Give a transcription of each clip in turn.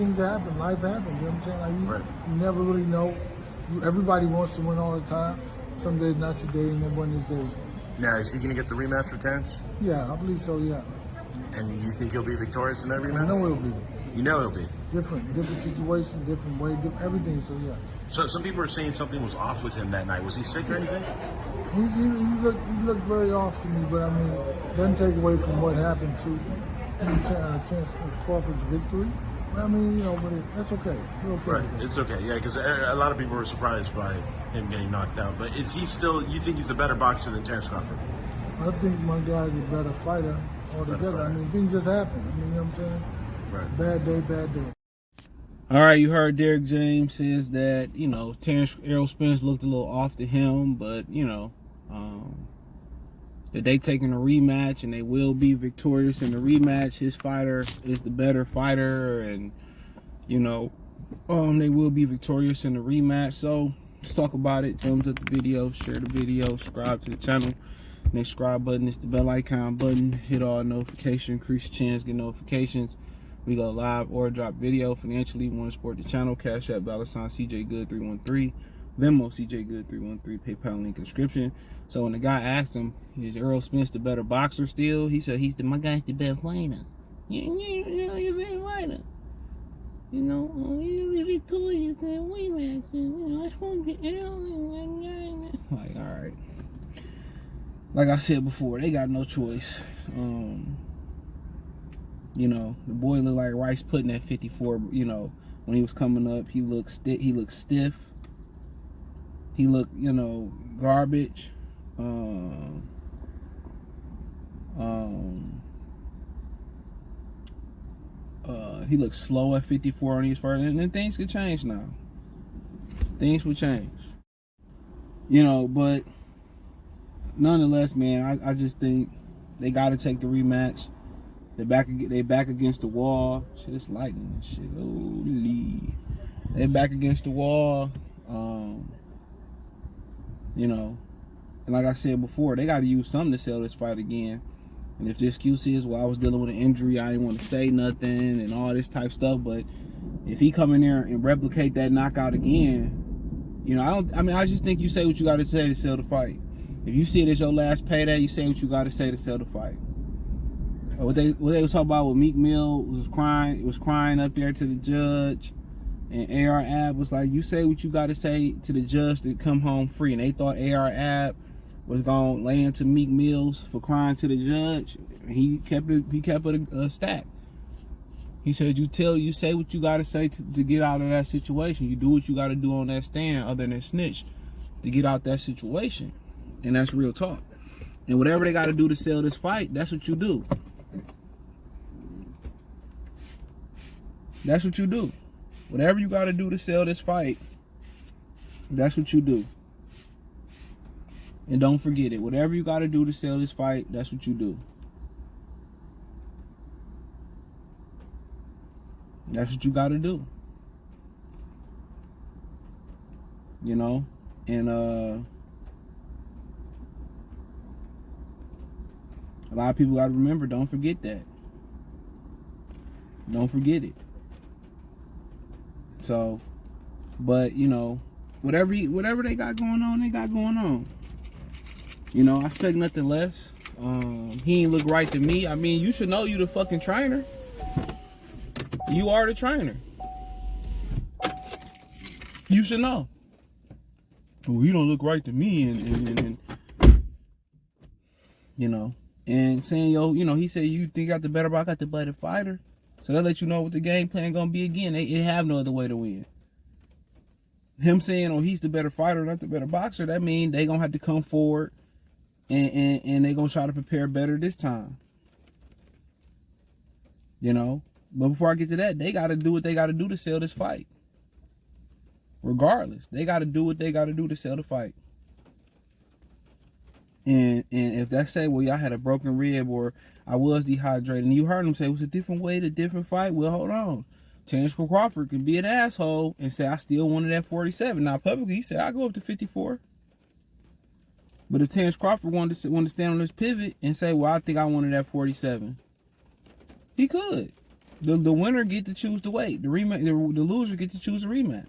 things happen. Life happens. You know what I'm saying? Like Right. you never really know. Everybody wants to win all the time. Some days not today, and then one is day. Now, is he going to get the rematch with Terence? Yeah, I believe so. Yeah. And you think he'll be victorious in that rematch? I know it'll be You know it'll be. different situation, different way, everything. So yeah. So some people are saying something was off with him that night. Was he sick or anything? He looked very off to me, but I mean, doesn't take away from what happened to Terence Crawford's victory. I mean, you know, but that's okay. We're okay. Right, it's okay. Yeah, because a lot of people were surprised by him getting knocked out. But is he still? You think he's a better boxer than Terence Crawford? I think my guy's a better fighter altogether. I mean, things just happen. I mean, you know what I'm saying? Right. Bad day, bad day. All right, you heard Derrick James says that, you know, Errol Spence looked a little off to him, but, you know, that they taking a rematch and they will be victorious in the rematch. His fighter is the better fighter, and, you know, they will be victorious in the rematch. So let's talk about it. Thumbs up the video, share the video, subscribe to the channel. Next subscribe button is the bell icon button. Hit all notifications, increase your chance, get notifications. We go live or drop video. Financially, we want to support the channel. Cash App, $CJ Good 313. Venmo, CJ Good 313. PayPal link in the description. So when the guy asked him, is Errol Spence the better boxer still? He said, my guy's the better fighter. You're the better fighter. You know, you'll be victorious in a rematch. You know, I spoke to Errol. Like, all right. Like I said before, they got no choice. You know, the boy looked like rice pudding at 54. You know, when he was coming up, he looked stiff. He looked, you know, garbage. He looked slow at 54 on his first, and then things could change now. Things would change. You know, but nonetheless, man, I just think they got to take the rematch. They back against the wall. Shit, it's lightning and shit. Holy. They back against the wall. You know, and like I said before, they got to use something to sell this fight again. And if the excuse is, well, I was dealing with an injury, I didn't want to say nothing and all this type stuff, but if he come in there and replicate that knockout again, you know, I just think you say what you got to say to sell the fight. If you see it as your last payday, you say what you got to say to sell the fight. What they was talking about with Meek Mill was crying up there to the judge, and AR Ab was like, you say what you got to say to the judge to come home free. And they thought AR Ab was gonna lay into Meek Mills for crying to the judge. He kept it a stack. He said, you say what you got to say to get out of that situation. You do what you got to do on that stand, other than snitch, to get out that situation. And that's real talk. And whatever they got to do to sell this fight, that's what you do. That's what you do. Whatever you got to do to sell this fight, that's what you do. And don't forget it. Whatever you got to do to sell this fight, that's what you do. That's what you got to do. You know? And a lot of people got to remember, don't forget that. Don't forget it. So, but, you know, whatever they got going on, they got going on. You know, I expect nothing less. He ain't look right to me. I mean, you should know you the fucking trainer. You are the trainer. You should know. Well, he don't look right to me, and you know, and saying, yo, you know, he said, you think you got the better, but I got the better fighter. So that let you know what the game plan gonna be again. They have no other way to win. Him saying, oh, he's the better fighter, not the better boxer, that means they gonna have to come forward and they gonna try to prepare better this time. You know? But before I get to that, they gotta do what they gotta do to sell this fight. Regardless, they gotta do what they gotta do to sell the fight. And if they say, well, y'all had a broken rib or I was dehydrated, and you heard them say it was a different weight, a different fight, well, hold on. Terence Crawford can be an asshole and say, I still wanted that 47. Now, publicly, he said, I go up to 54. But if Terence Crawford wanted to stand on this pivot and say, well, I think I wanted that 47, he could. The winner get to choose the weight. The rematch, the loser get to choose a rematch.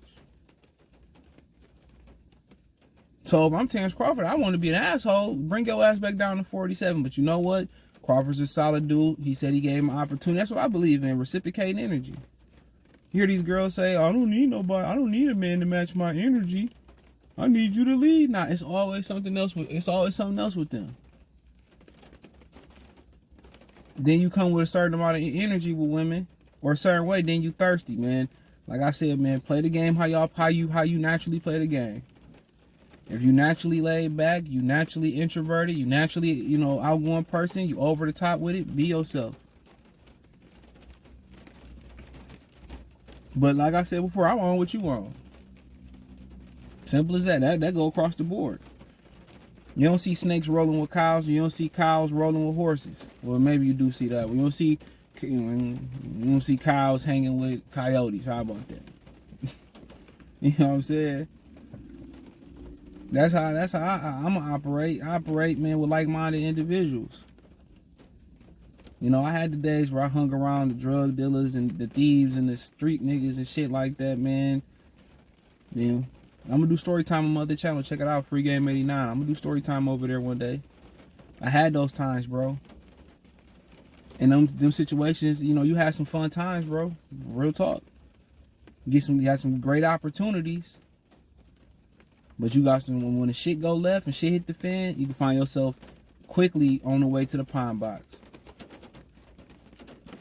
So if I'm Terence Crawford, I want to be an asshole. Bring your ass back down to 47. But you know what? Crawford's a solid dude. He said he gave him an opportunity. That's what I believe in, reciprocating energy. You hear these girls say, I don't need nobody. I don't need a man to match my energy. I need you to lead. Nah, it's always something else. It's always something else with them. Then you come with a certain amount of energy with women, or a certain way. Then you thirsty, man. Like I said, man, play the game how you naturally play the game. If you naturally laid back, you naturally introverted, you naturally, outgoing person, you over the top with it, be yourself. But like I said before, I'm on what you on. Simple as that. That go across the board. You don't see snakes rolling with cows. You don't see cows rolling with horses. Well, maybe you do see that. You don't see cows hanging with coyotes. How about that? You know what I'm saying? That's how I'm gonna operate. I operate, man, with like-minded individuals. I had the days where I hung around the drug dealers and the thieves and the street niggas and shit like that, man. I'm gonna do story time on my other channel. Check it out, Free Game 89. I'm gonna do story time over there one day. I had those times, bro. And them situations, you had some fun times, bro. Real talk. You had some great opportunities. But you got some, when the shit go left and shit hit the fan, you can find yourself quickly on the way to the pine box.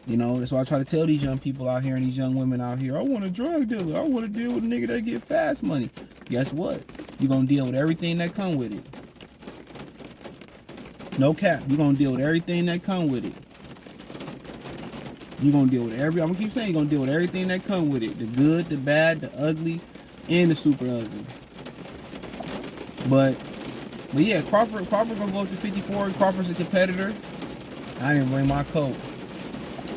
That's why I try to tell these young people out here and these young women out here, I want a drug dealer. I want to deal with a nigga that get fast money. Guess what? You're going to deal with everything that come with it. No cap. You're going to deal with everything that come with it. You're going to deal with I'm going to keep saying you're going to deal with everything that come with it. The good, the bad, the ugly, and the super ugly. But yeah, Crawford gonna go up to 54. Crawford's a competitor. I didn't bring my coat.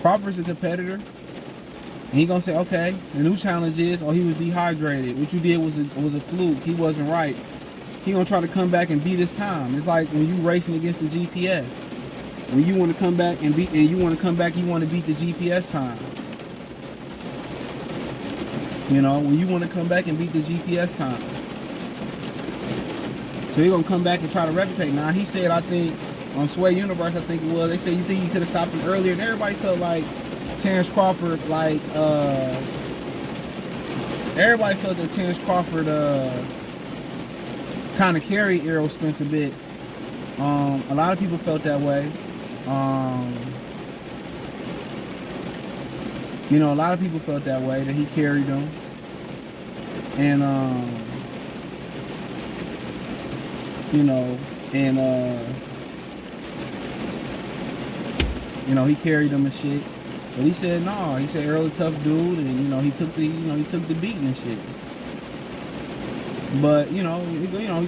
Crawford's a competitor. And he gonna say, okay, the new challenge is, he was dehydrated. What you did was a fluke. He wasn't right. He gonna try to come back and beat his time. It's like when you racing against the GPS. When you want to come back and you want to beat the GPS time. When you want to come back and beat the GPS time. So he's going to come back and try to replicate. Now, he said, I think, on Sway Universe, I think it was, they said, you think you could have stopped him earlier? And everybody felt like Terence Crawford, everybody felt that Terence Crawford kind of carried Errol Spence a bit. A lot of people felt that way. A lot of people felt that way, that he carried them. And, he carried them and shit. But he said no. He said Errol a tough dude, and he took the beating and shit. But he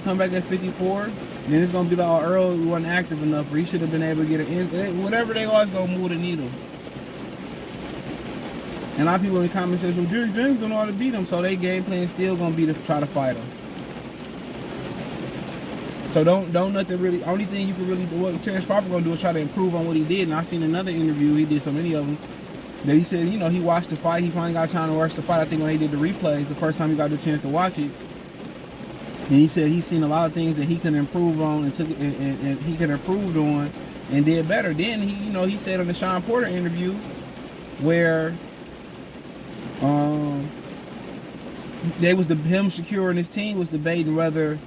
come back at 54, and then it's gonna be like, Errol wasn't active enough, or he should have been able to get it. Whatever they are is gonna move the needle. And a lot of people in the comments says, well, Derrick James don't know how to beat him, so their game plan is still gonna be to try to fight him. So don't nothing really. Only thing you can really do, what Terence Crawford gonna do is try to improve on what he did. And I seen another interview, he did so many of them, that he said, he watched the fight. He finally got time to watch the fight. I think when he did the replays, the first time he got the chance to watch it, and he said he's seen a lot of things that he can improve on and he could improve on and did better. Then he said on the Sean Porter interview where him, Shakur, and his team was debating whether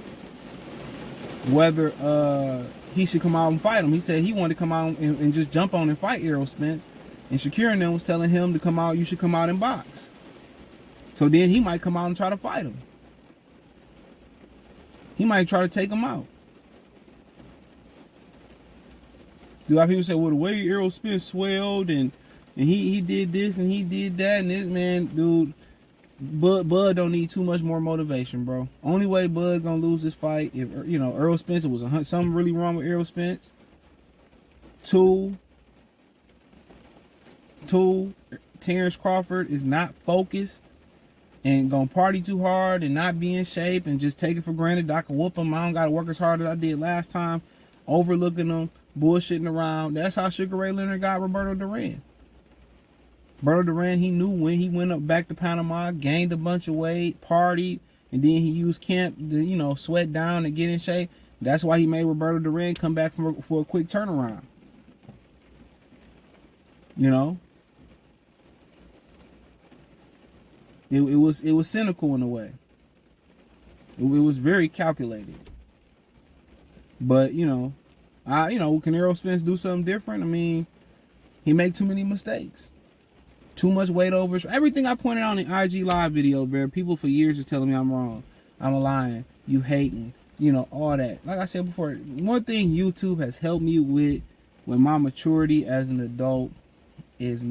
he should come out and fight him. He said he wanted to come out and just jump on and fight Errol Spence. And Shakur and them was telling him to come out, you should come out and box. So then he might come out and try to fight him. He might try to take him out. Do I have people say, well, the way Errol Spence swelled and he did this and he did that, and this man, dude, Bud don't need too much more motivation, bro. Only way Bud gonna lose this fight if Errol Spence, was something really wrong with Errol Spence. Two, Terence Crawford is not focused and gonna party too hard and not be in shape and just take it for granted that I can whoop him. I don't gotta work as hard as I did last time, overlooking him, bullshitting around. That's how Sugar Ray Leonard got Roberto Duran. Berto Duran, he knew when he went up back to Panama, gained a bunch of weight, partied, and then he used camp to, sweat down and get in shape. That's why he made Roberto Duran come back for a quick turnaround. It was cynical in a way. It was very calculated. But, can Errol Spence do something different? I mean, he make too many mistakes. Too much weight over. Everything I pointed out in the IG live video, bro, people for years are telling me I'm wrong. I'm lying. You hating. All that. Like I said before, one thing YouTube has helped me with my maturity as an adult is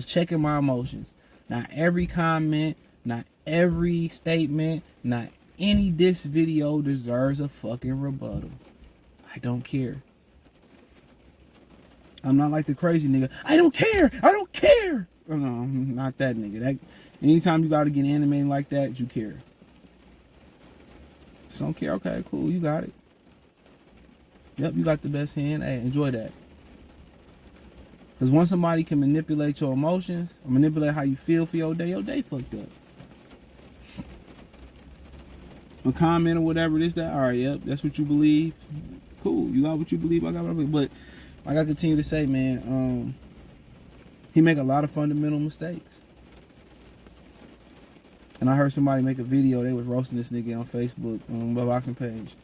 checking my emotions. Not every comment, not every statement, not any diss video deserves a fucking rebuttal. I don't care. I'm not like the crazy nigga. I don't care. No, I'm not that nigga. Anytime you gotta get animated like that, you care. Just don't care. Okay, cool. You got it. Yep, you got the best hand. Hey, enjoy that. Because once somebody can manipulate your emotions, or manipulate how you feel for your day fucked up. A comment or whatever, this, that, all right, yep, that's what you believe. Cool, you got what you believe, I got what I believe. But like I continue to say, man, he make a lot of fundamental mistakes. And I heard somebody make a video, they was roasting this nigga on Facebook, on my boxing page,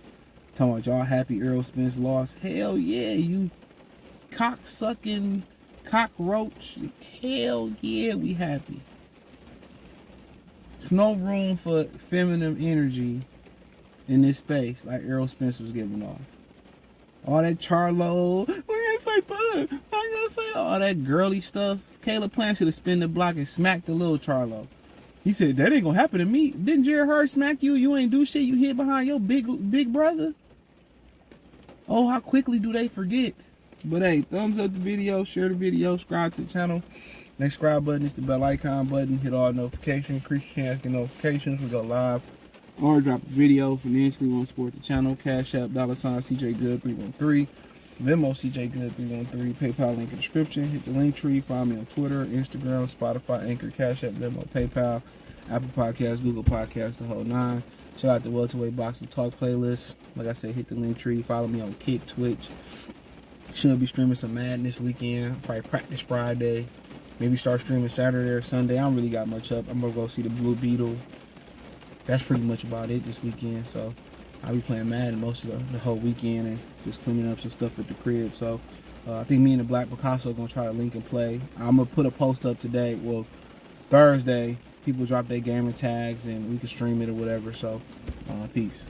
talking about y'all happy Errol Spence lost. Hell yeah, you cock-sucking cockroach. Hell yeah, we happy. There's no room for feminine energy in this space like Errol Spence was giving off. All that Charlo, we're gonna fight Bud, all that girly stuff. Caleb Plant should have spin the block and smacked the little Charlo. He said, that ain't gonna happen to me. Didn't Jared Hurd smack you? You ain't do shit. You hid behind your big brother. Oh, how quickly do they forget? But hey, thumbs up the video, share the video, subscribe to the channel. Next subscribe button is the bell icon button. Hit all notifications, increase your chance to get notifications. We go live or drop a video. Financially, want to support the channel. Cash App, $sign CJ Good 313. Venmo CJ Good 313. PayPal link in the description. Hit the link tree. Find me on Twitter, Instagram, Spotify, Anchor, Cash App, Venmo, PayPal, Apple Podcasts, Google Podcasts, the whole nine. Check out the Welterweight Boxing Talk playlist. Like I said, hit the link tree. Follow me on Kick, Twitch. Should be streaming some Madden this weekend. Probably practice Friday. Maybe start streaming Saturday or Sunday. I don't really got much up. I'm going to go see the Blue Beetle. That's pretty much about it this weekend. So I'll be playing Madden most of the whole weekend and just cleaning up some stuff at the crib. So I think me and the Black Picasso are going to try to link and play. I'm going to put a post up today. Well, Thursday, people drop their gamer tags and we can stream it or whatever. So peace.